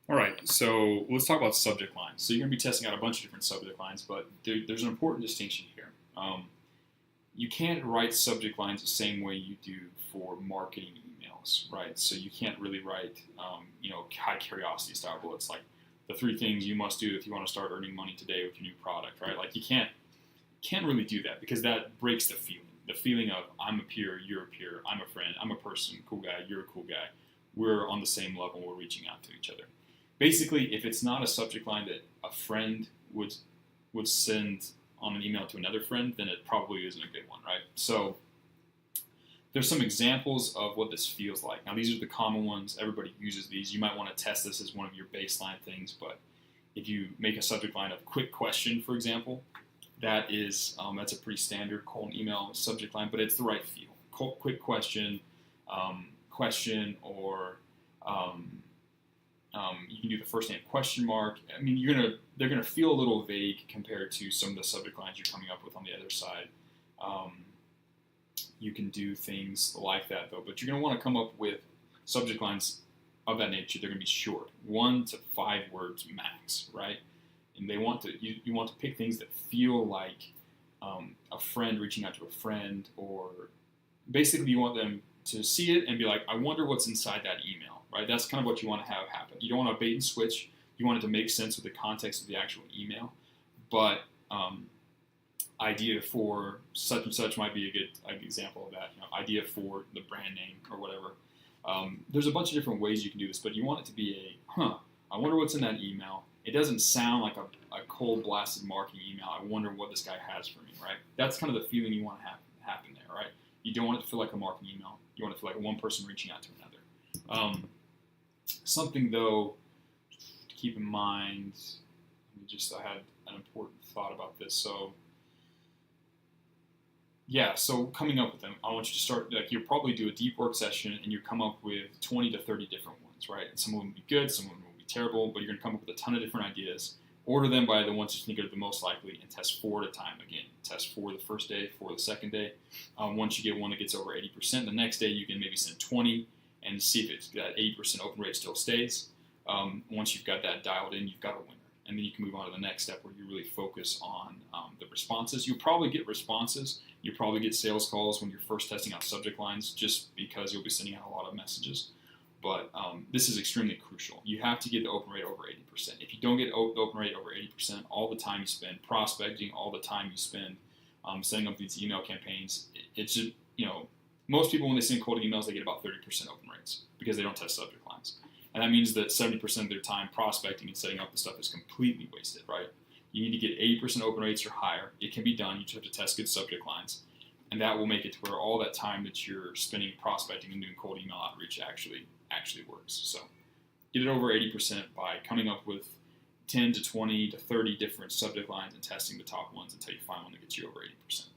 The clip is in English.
All right, so let's talk about subject lines. So you're going to be testing out a bunch of different subject lines, but there's an important distinction here. You can't write subject lines the same way you do for marketing emails, right? So you can't really write, high curiosity style bullets like the three things you must do if you want to start earning money today with your new product, right? Like you can't really do that because that breaks the feeling. The feeling of I'm a peer, you're a peer, I'm a friend, I'm a person, cool guy, you're a cool guy. We're on the same level, we're reaching out to each other. Basically, if it's not a subject line that a friend would send on an email to another friend, then it probably isn't a good one, right? So there's some examples of what this feels like. Now, these are the common ones. Everybody uses these. You might want to test this as one of your baseline things, but if you make a subject line of quick question, for example, that's a pretty standard cold email subject line, but it's the right feel. Quick question, question, or you can do the first name question mark. I mean, they're gonna feel a little vague compared to some of the subject lines you're coming up with on the other side. Um, you can do things like that though, but you're gonna want to come up with subject lines of that nature. They're gonna be short, 1 to 5 words max, right? And you want to pick things that feel like a friend reaching out to a friend, or basically you want them to see it and be like, I wonder what's inside that email, right? That's kind of what you want to have happen. You don't want to bait and switch. You want it to make sense with the context of the actual email, but idea for such and such might be a good example of that. Idea for the brand name or whatever. There's a bunch of different ways you can do this, but you want it to be I wonder what's in that email. It doesn't sound like a cold blasted marketing email. I wonder what this guy has for me, right? That's kind of the feeling you want to have happen there, right? You don't want it to feel like a marketing email. You want it to feel like one person reaching out to another. Something though to keep in mind. I had an important thought about this. So yeah, so coming up with them, I want you to start, like, you'll probably do a deep work session and you come up with 20 to 30 different ones, right? And some of them will be good, some of them will be terrible, but you're going to come up with a ton of different ideas. Order them by the ones you think are the most likely and test 4 at a time. Again, test 4 the first day, 4 the second day. Once you get one that gets over 80%, the next day you can maybe send 20 and see if that 80% open rate still stays. Once you've got that dialed in, you've got a winner. And then you can move on to the next step where you really focus on the responses. You'll probably get responses. You'll probably get sales calls when you're first testing out subject lines, just because you'll be sending out a lot of messages. But this is extremely crucial. You have to get the open rate over 80%. If you don't get the open rate over 80%, all the time you spend prospecting, all the time you spend setting up these email campaigns, it's just, most people when they send cold emails, they get about 30% open rates because they don't test subject lines. And that means that 70% of their time prospecting and setting up the stuff is completely wasted, right? You need to get 80% open rates or higher. It can be done. You just have to test good subject lines. And that will make it to where all that time that you're spending prospecting and doing cold email outreach actually works. So get it over 80% by coming up with 10 to 20 to 30 different subject lines and testing the top ones until you find one that gets you over 80%.